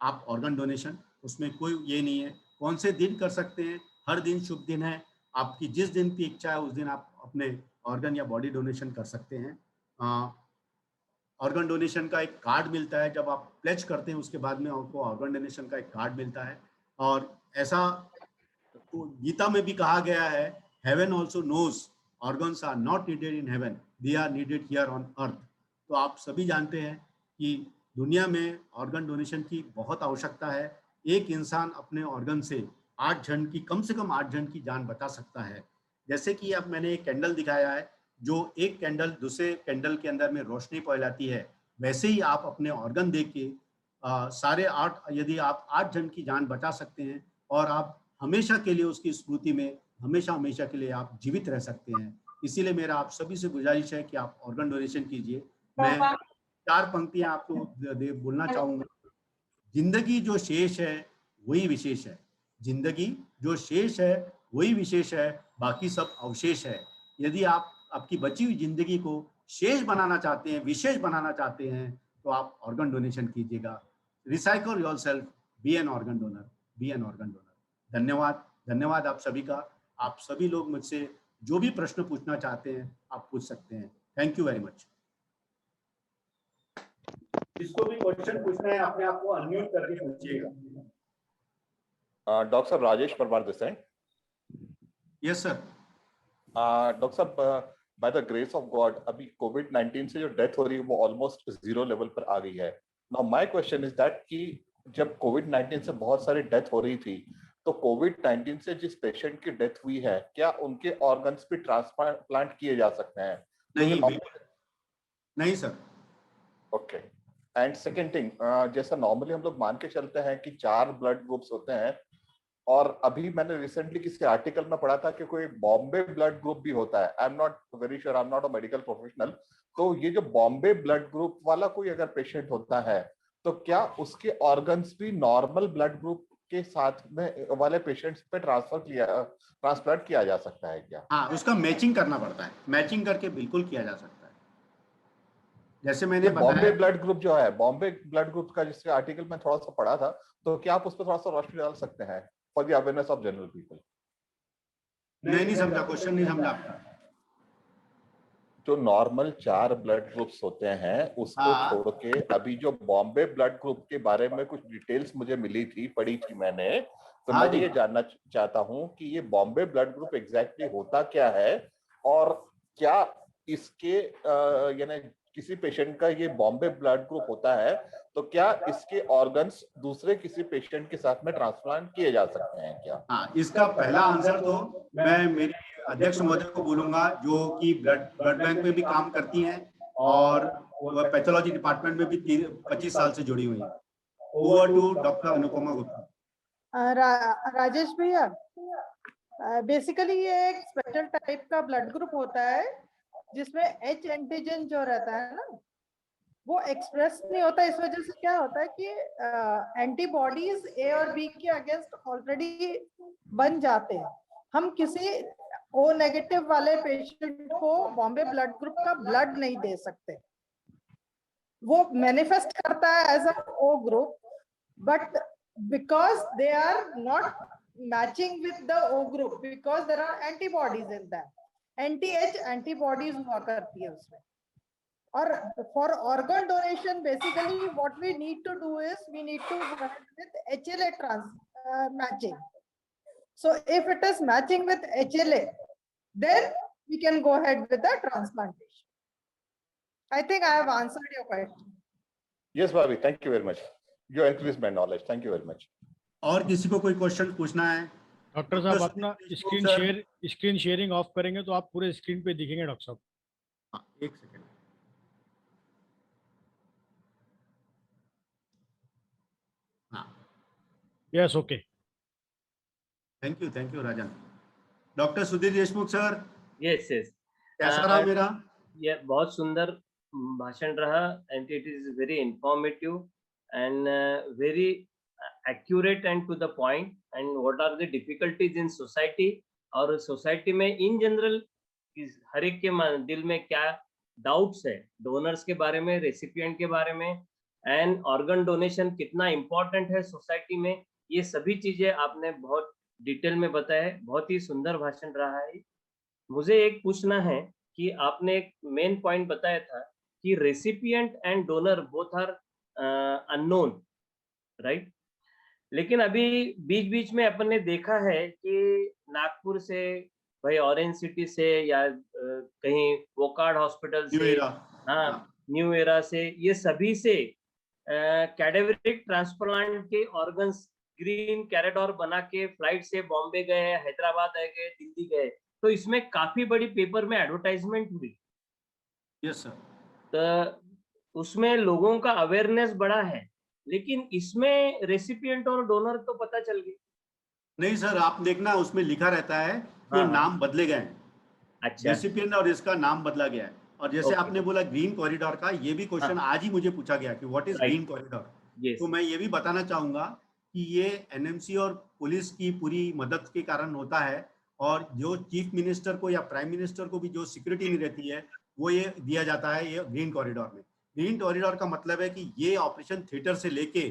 आप ऑर्गन डोनेशन, उसमें कोई ये नहीं है। कौन से दिन कर सकते हैं, हर दिन शुभ दिन है। आपकी जिस दिन की इच्छा है उस दिन आप अपने ऑर्गन या बॉडी डोनेशन कर सकते हैं। ऑर्गन डोनेशन का एक कार्ड मिलता है, जब आप प्लेज करते हैं उसके बाद में आपको ऑर्गन डोनेशन का एक कार्ड मिलता है। और ऐसा तो गीता में भी कहा गया है, heaven also knows organs are not needed in heaven, they are needed here on earth. तो आप सभी जानते हैं कि दुनिया में ऑर्गन डोनेशन की बहुत आवश्यकता है। एक इंसान अपने ऑर्गन से 8 जन की, कम से कम 8 जन की जान बचा सकता है। जैसे कि अब मैंने एक कैंडल दिखाया है, जो एक कैंडल दूसरे कैंडल के अंदर में रोशनी फैलाती है, वैसे ही आप अपने ऑर्गन दे के सारे 8, यदि आप 8 जन की जान बचा सकते हैं और आप हमेशा के लिए उसकी स्मृति में हमेशा हमेशा के लिए आप जीवित रह सकते हैं। इसीलिए मेरा आप सभी से गुजारिश है कि आप ऑर्गन डोनेशन कीजिए। मैं 4 पंक्तियां आपको बोलना चाहूंगा। जिंदगी जो शेष है वही विशेष है, जिंदगी जो शेष है वही विशेष है, बाकी सब अवशेष है। यदि आप आपकी बची हुई जिंदगी को शेष बनाना चाहते हैं, विशेष बनाना चाहते हैं, तो आप ऑर्गन डोनेशन कीजिएगा। Recycle yourself, be an organ donor, be an organ donor. धन्यवाद, धन्यवाद आप सभी का। आप सभी लोग मुझसे जो भी प्रश्न पूछना चाहते हैं आप पूछ सकते हैं। Thank you very much. जिसको भी क्वेश्चन पूछना है अपने आप को अनम्यूट करके पूछिएगा। डॉक्टर साहब, राजेश परमार दिस है। Yes sir. डॉक्टर साहब, by the grace of God अभी कोविड-19 से जो डेथ हो रही है वो ऑलमोस्ट 0 लेवल पर आ गई है। Now my question is that कि जब कोविड-19 से बहुत सारी डेथ हो रही थी, तो कोविड-19 से जिस पेशेंट की डेथ हुई है, क्या उनके ऑर्गन्स भी ट्रांसप्लांट किए जा सकते हैं? नहीं, नहीं sir. Okay. And second thing, जैसा नॉर्मली हम लोग मान के चलते हैं कि 4 ब्लड ग्रुप्स होते हैं, और अभी मैंने रिसेंटली किसी आर्टिकल में पढ़ा था कि कोई बॉम्बे ब्लड ग्रुप भी होता है। I am not very sure, I am not a medical professional. तो ये जो बॉम्बे ब्लड ग्रुप वाला कोई अगर पेशेंट होता है, तो क्या उसके ऑर्गन्स भी नॉर्मल ब्लड ग्रुप के साथ में वाले पेशेंट्स पे ट्रांसप्लांट किया जा सकता है क्या? हाँ, उसका मैचिंग करना पड़ता है, मैचिंग करके बिल्कुल किया जा सकता है। जैसे मैंने बॉम्बे ब्लड ग्रुप जो है, बॉम्बे ब्लड ग्रुप का जिसके आर्टिकल में थोड़ा सा पढ़ा था, तो क्या आप उस पर थोड़ा सा रोशनी डाल सकते हैं for the awareness of general people? मैं नहीं समझा, क्वेश्चन नहीं समझा आपका। जो नॉर्मल 4 ब्लड ग्रुप्स होते हैं उसको छोड़ के अभी जो बॉम्बे ब्लड ग्रुप के बारे में कुछ डिटेल्स मुझे मिली थी, पढ़ी थी मैंने, तो मैं ये जानना चाहता हूं कि ये बॉम्बे ब्लड ग्रुप एग्जैक्टली होता क्या है, और क्या इसके यानी किसी पेशेंट का ये बॉम्बे ब्लड ग्रुप होता है तो क्या इसके ऑर्गन्स दूसरे किसी पेशेंट के साथ में ट्रांसप्लांट किए जा सकते हैं क्या? हाँ, इसका पहला आंसर तो मैं मेरी अध्यक्ष महोदय को बोलूंगा, जो कि ब्लड बैंक में भी काम करती हैं और पैथोलॉजी डिपार्टमेंट में भी 25 साल से जुड़ी हुई हैं। Over to doctor Anupama Gupta. Rajesh भैया, बेसिकली ये एक स्पेशल टाइप का ब्लड ग्रुप होता है जिसमें H एंटीजन जो रहता है ना, वो एक्सप्रेस नहीं होता। इस वजह से क्या होता है कि एंटीबॉडीज ए और बी के अगेंस्ट ऑलरेडी बन जाते हैं। हम किसी ओ नेगेटिव वाले पेशेंट को बॉम्बे ब्लड ग्रुप का ब्लड नहीं दे सकते। वो मैनिफेस्ट करता है as a O group, but because they are not matching with the O group, because there are antibodies in that, anti antibodies हुआ करती है उसमें। और for organ donation, basically what we need to do is we need to work with HLA matching. So if it is matching with HLA, then we can go ahead with the transplantation. I think I have answered your question. Yes, Bobby, thank you very much. You increased my knowledge. Thank you very much. और किसी को कोई question पूछना है? Doctor साहब, अपना screen sharing of करेंगे तो आप पूरे स्क्रीन पे दिखेंगे डॉक्टर साहब। हाँ, एक सेकंड। हाँ, yes, okay. Thank you Rajan. Doctor Sudhir Deshmukh sir. Yes कैसा रहा मेरा? ये बहुत सुंदर भाषण रहा and it is very informative and very accurate and to the point and what are the difficulties in society और सोसाइटी में इन जनरल हर एक के दिल में क्या डाउट्स है डोनर्स के बारे में, रेसिपिएंट के बारे में एंड ऑर्गन डोनेशन कितना इम्पोर्टेंट है सोसाइटी में, ये सभी चीजें आपने बहुत डिटेल में बताया है। बहुत ही सुंदर भाषण रहा है। मुझे एक पूछना है कि आपने एक मेन पॉइंट बताया था कि recipient and donor both are unknown, right? लेकिन अभी बीच बीच में अपन ने देखा है कि नागपुर से, भाई ऑरेंज सिटी से या कहीं वोकार्ड हॉस्पिटल से, हाँ न्यू एरा से, ये सभी से कैडेवरिक ट्रांसप्लांट के ऑर्गन्स ग्रीन कैरेडोर बना के फ्लाइट से बॉम्बे गए, हैदराबाद गए, दिल्ली गए, तो इसमें काफी बड़ी पेपर में एडवर्टाइजमेंट हुई। Yes sir. तो उसमें लोगों का अवेयरनेस बढ़ा है, लेकिन इसमें रेसिपिएंट और डोनर तो पता चल गया नहीं सर, आप देखना उसमें लिखा रहता है कि नाम बदले गए हैं। अच्छा, रेसिपिएंट और इसका नाम बदला गया है। और जैसे आपने बोला ग्रीन कॉरिडोर का, ये भी क्वेश्चन आज ही मुझे पूछा गया कि व्हाट इज ग्रीन कॉरिडोर। तो मैं ये भी बताना चाहूंगा कि ये एनएमसी और पुलिस की पूरी मदद के कारण होता है, और जो चीफ मिनिस्टर को या प्राइम मिनिस्टर को भी जो सिक्योरिटी नहीं रहती है वो ये दिया जाता है ये ग्रीन कॉरिडोर में। ग्रीन कॉरिडोर का मतलब है कि ये ऑपरेशन थिएटर से लेके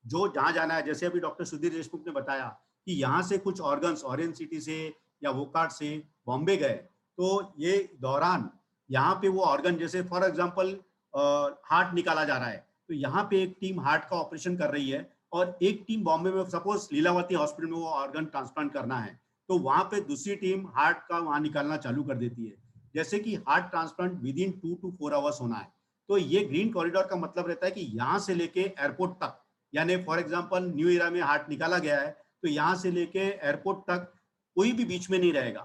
जो जहाँ जाना है, जैसे अभी डॉक्टर सुधीर देशमुख ने बताया कि यहाँ से कुछ ऑर्गन्स ऑरेंज सिटी से या वोकार्ड से बॉम्बे गए, तो ये दौरान यहाँ पे वो ऑर्गन, जैसे फॉर एग्जांपल हार्ट निकाला जा रहा है, तो यहाँ पे एक टीम हार्ट का ऑपरेशन कर रही है और एक टीम बॉम्बे में, सपोज लीलावती हॉस्पिटल में वो ऑर्गन ट्रांसप्लांट करना है, तो वहाँ पे दूसरी टीम हार्ट का वहाँ निकालना चालू कर देती है। जैसे कि heart transplant with in 2 to 4 hours होना है। तो ये ग्रीन कॉरिडोर का मतलब रहता है कि यहाँ से लेके एयरपोर्ट तक, यानी फॉर एग्जांपल न्यू एरा में हार्ट निकाला गया है तो यहाँ से लेके एयरपोर्ट तक कोई भी बीच में नहीं रहेगा।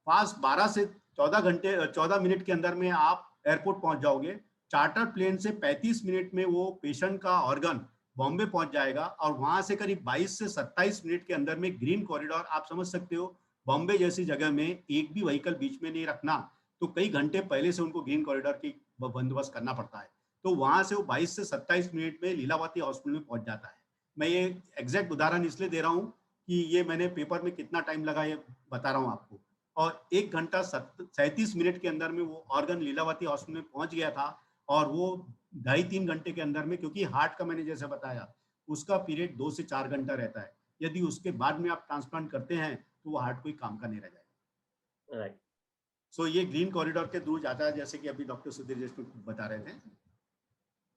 फास्ट 12 से 14 मिनट के अंदर में आप एयरपोर्ट पहुंच जाओगे। चार्टर प्लेन से 35 मिनट में वो पेशेंट का ऑर्गन बॉम्बे पहुंच जाएगा, और वहां से करीब 22 से 27 मिनट के अंदर में ग्रीन कॉरिडोर। आप समझ सकते हो, बॉम्बे जैसी जगह में एक भी व्हीकल बीच में नहीं रखना, तो कई घंटे पहले से उनको ग्रीन कॉरिडोर की बंदोबस्त करना पड़ता है। तो वहां से वो 22 से 27 मिनट में लीलावती हॉस्पिटल में पहुंच जाता है। मैं ये एग्जैक्ट उदाहरण इसलिए दे रहा हूँ कि ये मैंने पेपर में कितना टाइम लगा ये बता रहा हूँ आपको। और 1 घंटा 37 मिनट के अंदर में वो ऑर्गन लीलावती हॉस्पिटल में पहुंच गया था, और वो 2.5-3 घंटे के अंदर में, क्योंकि हार्ट का मैंने जैसे बताया उसका पीरियड 2 से 4 घंटा रहता है, यदि उसके बाद में आप ट्रांसप्लांट करते हैं तो वो हार्ट कोई काम का नहीं रह जाएगा। राइट। सो ये ग्रीन कॉरिडोर के थ्रू जाता है, जैसे कि अभी डॉक्टर सुधीर देशमुख बता रहे थे।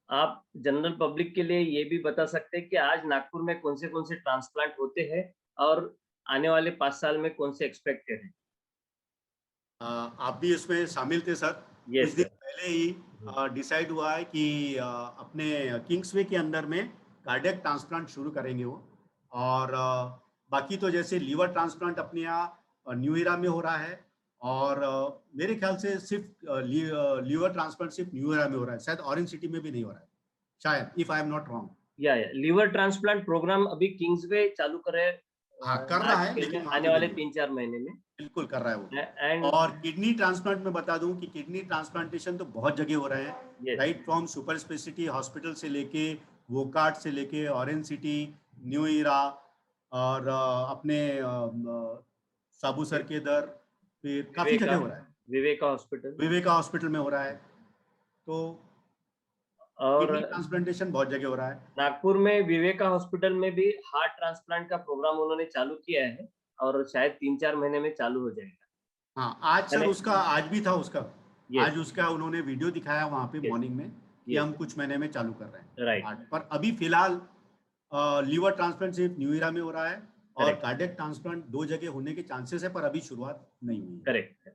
आप जनरल पब्लिक के लिए ये भी बता सकते हैं कि आज नागपुर में कौन से ट्रांसप्लांट होते हैं और आने वाले 5 साल में कौन से एक्सपेक्टेड है? आप भी इसमें शामिल थे सर। कुछ दिन पहले ही डिसाइड हुआ है कि अपने किंग्सवे के अंदर में कार्डियक ट्रांसप्लांट शुरू करेंगे वो। और बाकी तो जैसे लीवर ट्रांसप्लांट अपने यहाँ न्यू एरा में हो रहा है, और मेरे ख्याल से सिर्फ लीवर ट्रांसप्लांट सिर्फ न्यू एरा में हो रहा है, शायद ऑरेंज सिटी में भी नहीं हो रहा है शायद, if I am not wrong. या लीवर ट्रांसप्लांट प्रोग्राम अभी किंग्सवे चालू कर रहे हैं। हाँ, कर रहा है, लेकिन आने वाले 3-4 महीने में बिल्कुल कर रहा है वो। और किडनी ट्रांसप्लांट में बता दूं कि किडनी ट्रांसप्लांटेशन तो बहुत जगह हो रहे हैं, right from super speciality hospital से लेके वोकार्ड से लेके ऑरेंज सिटी, न्यू एरा, और अपने साबू सर के दर, फिर काफी जगह हो रहा है। विवेका हॉस्पिटल में हो रहा है। तो और किडनी ट्रांसप्लांटेशन बहुत जगह हो रहा है। नागपुर में विवेका हॉस्पिटल में भी हार्ट ट्रांसप्लांट का प्रोग्राम उन्होंने चालू किया है, और शायद 3-4 महीने में चालू हो जाएगा। हाँ, आज सर उसका आज भी था उसका आज उसका उन्होंने वीडियो दिखाया वहाँ पे मॉर्निंग में कि हम कुछ महीने में चालू कर रहे हैं। राइट। पर अभी फिलहाल लीवर ट्रांसप्लांट सिर्फ न्यू एरा में हो रहा है, और कार्डियक ट्रांसप्लांट 2 जगह होने के चांसेस है, पर अभी शुरुआत नहीं हुई। करेक्ट।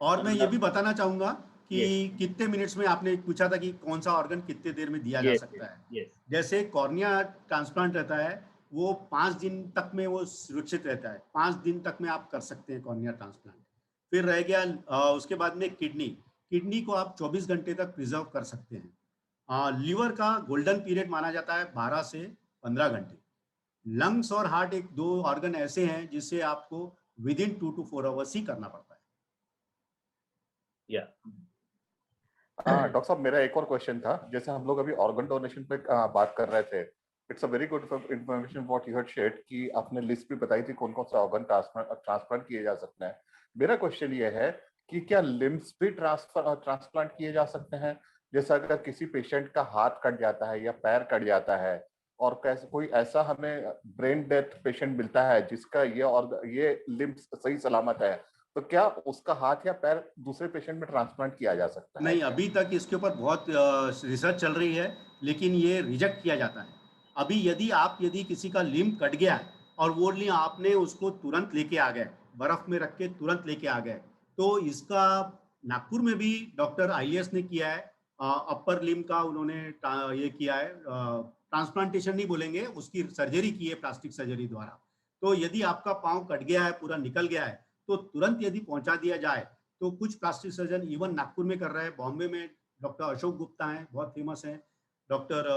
और मैं ये भी बताना चाहूंगा कि कितने मिनट्स में, आपने पूछा था कि कौन सा ऑर्गन कितने देर में दिया जा सकता है। जैसे कॉर्निया ट्रांसप्लांट रहता है वो 5 दिन तक में वो सुरक्षित रहता है, 5 दिन तक में आप कर सकते हैं कॉर्निया ट्रांसप्लांट। फिर रह गया उसके बाद में किडनी को आप 24 घंटे तक प्रिजर्व कर सकते हैं। लीवर का गोल्डन पीरियड माना जाता है 12 से 15 घंटे। लंग्स और हार्ट एक 2 ऑर्गन ऐसे हैं जिससे आपको विद इन 2 to 4 आवर्स ही करना पड़ता है। Yeah. हाँ डॉक्टर साहब, मेरा एक और क्वेश्चन था। जैसे हम लोग अभी ऑर्गन डोनेशन पे बात कर रहे थे, it's a very good information what you had shared कि आपने लिस्ट भी बताई थी कौन कौन सा ऑर्गन ट्रांसप्लांट किए जा सकते हैं। मेरा क्वेश्चन ये है कि क्या लिम्स भी ट्रांसप्लांट किए जा सकते हैं? जैसे अगर किसी पेशेंट का हाथ कट जाता है या पैर कट जाता है, और कैसे कोई ऐसा हमें ब्रेन डेथ पेशेंट मिलता है जिसका ये लिम्स सही सलामत है, तो क्या उसका हाथ या पैर दूसरे पेशेंट में ट्रांसप्लांट किया जा सकता है? नहीं, अभी तक इसके ऊपर बहुत रिसर्च चल रही है, लेकिन ये रिजेक्ट किया जाता है। अभी यदि किसी का लिम्ब कट गया है और वो लिम्ब आपने उसको तुरंत लेके आ गए, बर्फ में रख के तुरंत लेके आ गए, तो इसका नागपुर में भी डॉक्टर आईएस ने किया है। अपर लिम्ब का उन्होंने ये किया है, ट्रांसप्लांटेशन नहीं बोलेंगे, उसकी सर्जरी की है प्लास्टिक सर्जरी द्वारा। तो यदि आपका पाँव कट गया है, पूरा निकल गया है, तो तुरंत यदि पहुंचा दिया जाए, तो कुछ प्लास्टिक सर्जन इवन नागपुर में कर रहे हैं। बॉम्बे में डॉक्टर अशोक गुप्ता हैं, बहुत फेमस हैं। डॉक्टर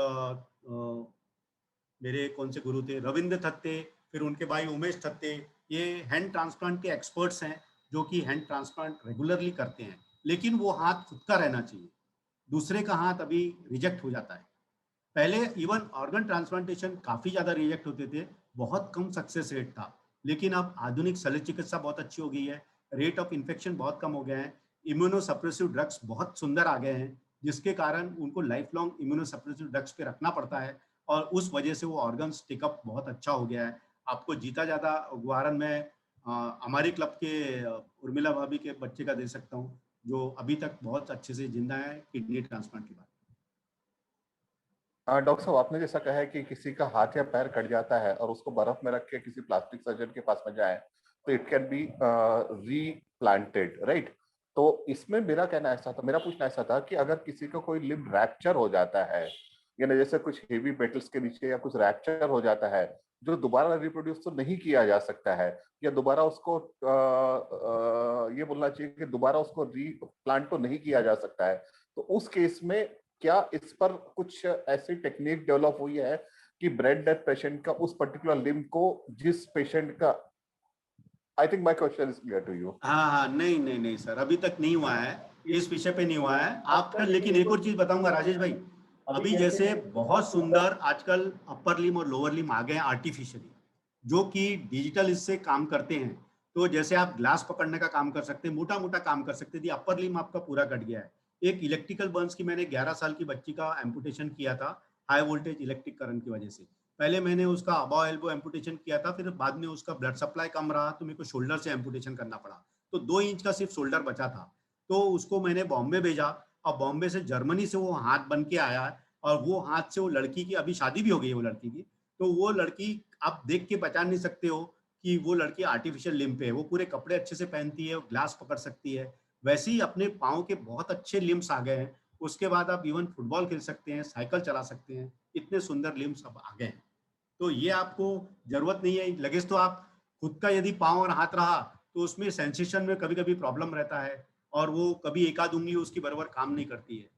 मेरे कौन से गुरु थे, रविंद्र थत्ते, फिर उनके भाई उमेश थत्ते, ये हैंड ट्रांसप्लांट के एक्सपर्ट्स हैं, जो कि हैंड ट्रांसप्लांट रेगुलरली करते हैं। लेकिन वो हाथ खुद का रहना चाहिए, दूसरे का हाथ अभी रिजेक्ट हो जाता है। पहले इवन ऑर्गन ट्रांसप्लांटेशन काफ़ी ज़्यादा रिजेक्ट होते थे, बहुत कम सक्सेस रेट था। लेकिन अब आधुनिक शल्य चिकित्सा बहुत अच्छी हो गई है, रेट ऑफ इन्फेक्शन बहुत कम हो गया है, इम्यूनोसप्रेसिव ड्रग्स बहुत सुंदर आ गए हैं, जिसके कारण उनको लाइफ लॉन्ग इम्यूनोसप्रेसिव ड्रग्स पे रखना पड़ता है, और उस वजह से वो ऑर्गन टेकअप बहुत अच्छा हो गया है। आपको जीता ज़्यादा उदाहरण में हमारे क्लब के उर्मिला भाभी के बच्चे का दे सकता हूँ, जो अभी तक बहुत अच्छे से जिंदा है किडनी ट्रांसप्लांट के बाद। डॉक्टर साहब, आपने जैसा कहा है कि किसी का हाथ या पैर कट जाता है और उसको बर्फ में रख के किसी प्लास्टिक सर्जन के पास में जाए, तो इट कैन बी रीप्लांटेड, राइट? तो इसमें मेरा पूछना ऐसा था कि अगर किसी का कोई लिम्ब रैप्चर हो जाता है, यानी जैसे कुछ हेवी मेटल्स के नीचे या कुछ रैप्चर हो जाता है, जो दोबारा रिप्रोड्यूस तो नहीं किया जा सकता है, या दोबारा उसको ये बोलना चाहिए कि दोबारा उसको रीप्लांट तो नहीं किया जा सकता है, तो उस केस में क्या इस पर कुछ ऐसी टेक्निक डेवलप हुई है कि ब्रेन डेथ पेशेंट का उस पर्टिकुलर लिम्ब को जिस पेशेंट का, I think my question is clear to you. हाँ, नहीं सर, अभी तक नहीं हुआ है, इस विषय पे नहीं हुआ है आपका। लेकिन एक और चीज बताऊंगा राजेश भाई, अभी जैसे बहुत सुंदर आजकल अपर लिम और लोअर लिम आ गए हैं आर्टिफिशियली, जो कि डिजिटल इससे काम करते हैं। तो जैसे आप ग्लास पकड़ने का काम कर सकते हैं, मोटा मोटा काम कर सकते थे, अपर लिम आपका पूरा कट गया है। एक इलेक्ट्रिकल बर्न्स की मैंने 11 साल की बच्ची का एम्पुटेशन किया था, हाई वोल्टेज इलेक्ट्रिक करंट की वजह से। पहले मैंने उसका अबव एल्बो एम्पुटेशन किया था, फिर बाद में उसका ब्लड सप्लाई कम रहा तो मेरे को शोल्डर से एम्पुटेशन करना पड़ा, तो 2 इंच का सिर्फ शोल्डर बचा था। तो उसको मैंने बॉम्बे भेजा, और बॉम्बे से जर्मनी से वो हाथ बन के आया है, और वो हाथ से वो लड़की की अभी शादी भी हो गई है वो लड़की की। तो वो लड़की आप देख के पहचान नहीं सकते हो कि वो लड़की आर्टिफिशियल लिम्ब पे है, वो पूरे कपड़े अच्छे से पहनती है, ग्लास पकड़ सकती है। वैसे ही अपने पाँव के बहुत अच्छे लिम्स आ गए हैं। उसके बाद आप इवन फुटबॉल खेल सकते हैं, साइकिल चला सकते हैं, इतने सुंदर लिम्स अब आ गए हैं। तो ये आपको जरूरत नहीं है लगेज, तो आप खुद का यदि पाँव और हाथ रहा तो उसमें सेंसेशन में कभी कभी प्रॉब्लम रहता है, और वो कभी एक आध उंगली उसकी बराबर काम नहीं करती है।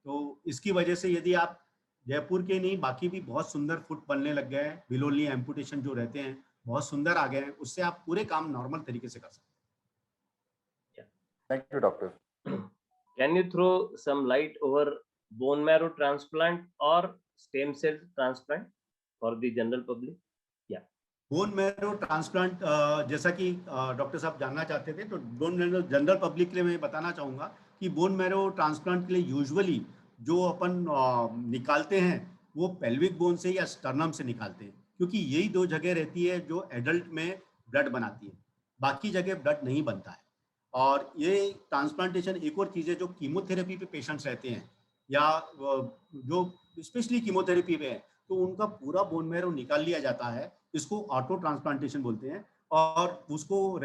तो इसकी वजह से यदि आप जयपुर के नहीं, बाकी भी बहुत सुंदर फुट बनने लग गए हैं, बिलोली एम्पुटेशन जो रहते हैं बहुत सुंदर आ गए हैं, उससे आप पूरे काम नॉर्मल तरीके से कर सकते हैं। Thank you doctor. Can you throw some light over bone marrow transplant or stem cell transplant for the general public? Yeah. Bone marrow transplant जैसा कि डॉक्टर साहब जानना चाहते थे, तो बोन मैरो जनरल पब्लिक के लिए मैं बताना चाहूँगा कि बोन मैरो ट्रांसप्लांट के लिए यूजुअली जो अपन निकालते हैं वो पेल्विक बोन से या स्टर्नम से निकालते हैं, क्योंकि यही 2 जगह रहती है जो एडल्ट में ब्लड बनाती है, बाकी जगह ब्लड नहीं बनता है। और ये ट्रांसप्लांटेशन एक और चीज़ है, जो कीमोथेरेपी पे पेशेंट्स रहते हैं या जो स्पेशली कीमोथेरेपी पे है, तो उनका पूरा बोन मैरो निकाल लिया जाता है, इसको ऑटो ट्रांसप्लांटेशन बोलते हैं, और उसको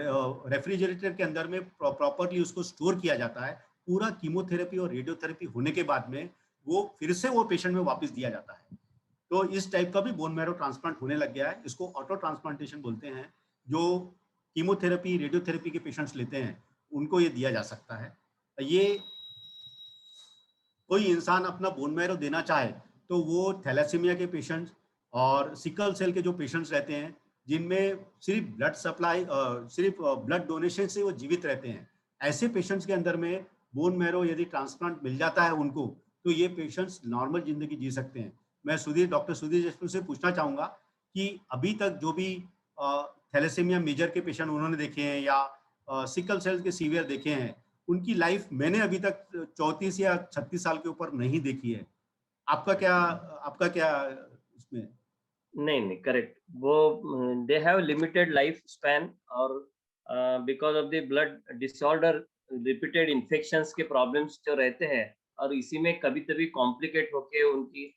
रेफ्रिजरेटर के अंदर में प्रॉपरली उसको स्टोर किया जाता है। पूरा कीमोथेरेपी और रेडियोथेरेपी होने के बाद में वो फिर से वो पेशेंट में वापस दिया जाता है। तो इस टाइप का भी बोन मैरो ट्रांसप्लांट होने लग गया है, इसको ऑटो ट्रांसप्लांटेशन बोलते हैं। जो कीमोथेरेपी रेडियोथेरेपी के पेशेंट्स लेते हैं उनको ये दिया जा सकता है। ये कोई इंसान अपना बोन मैरो देना चाहे तो वो थैलेसीमिया के पेशेंट्स और सिकल सेल के जो पेशेंट्स रहते हैं, जिनमें सिर्फ ब्लड सप्लाई सिर्फ ब्लड डोनेशन से वो जीवित रहते हैं, ऐसे पेशेंट्स के अंदर में बोन मैरो यदि ट्रांसप्लांट मिल जाता है उनको, तो ये पेशेंट्स नॉर्मल जिंदगी जी सकते हैं। मैं डॉक्टर सुधीर देशमुख से पूछना चाहूंगा कि अभी तक जो भी थैलेसेमिया मेजर के पेशेंट उन्होंने देखे हैं या सिकल सेल के सीवियर देखे हैं, उनकी लाइफ मैंने अभी तक 34 या 36 साल के ऊपर नहीं देखी है। आपका क्या इसमें? नहीं, करेक्ट। वो they have limited life span, और because of the blood disorder, repeated infections के प्रॉब्लम्स जो रहते हैं, और इसी में कभी-कभी कॉम्प्लिकेट होके उनकी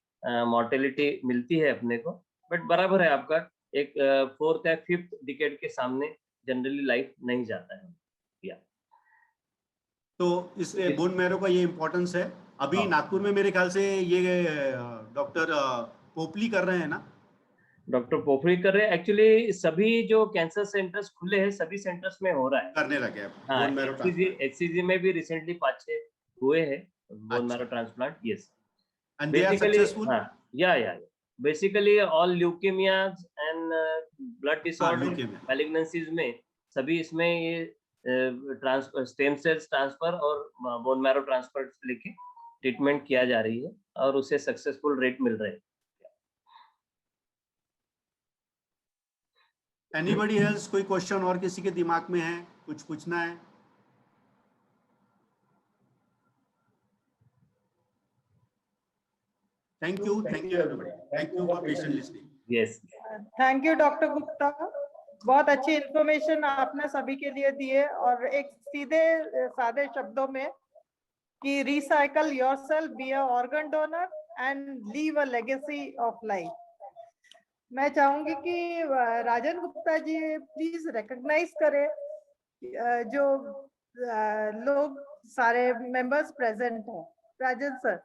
मॉर्टेलिटी मिलती है अपने को। बट बराबर है आपका, एक 4th या 5th डिकेड के सामने जनरली लाइफ नहीं जाता है। या तो इस बोन मैरो का ये इम्पोर्टेंस है। अभी हाँ। नागपुर में मेरे ख्याल से ये डॉक्टर पोपली कर रहे हैं ना? डॉक्टर पोखरी कर रहे हैं। एक्चुअली सभी जो कैंसर सेंटर्स खुले हैं, सभी सेंटर्स में हो रहा है। करने लगे अब हाँ, बोन मैरो HCG में भी रिसेंटली 5-6 हुए हैं बोन अच्छा। Marrow transplant. Yes, and they are successful. हाँ, yeah basically all leukemias and blood disorder, leukemia। Malignancies में सभी इसमें ये स्टेम सेल्स ट्रांसफर और बोन मैरो ट्रांसफर लेके ट्रीटमेंट किया जा रही है, और उसे सक्सेसफुल रेट मिल रहे हैं। एनीबडी एल्स, कोई क्वेश्चन और किसी के दिमाग में है, कुछ पूछना है? Thank you everybody, thank you for patient listening. Yes, thank you doctor Gupta, बहुत अच्छी इंफॉर्मेशन आपने सभी के लिए दी है, और एक सीधे सादे शब्दों में कि recycle yourself, be a organ donor and leave a legacy of life. मैं चाहूंगी कि राजन गुप्ता जी प्लीज रिकॉग्नाइज करें जो लोग सारे मेंबर्स प्रेजेंट हैं। राजन सर।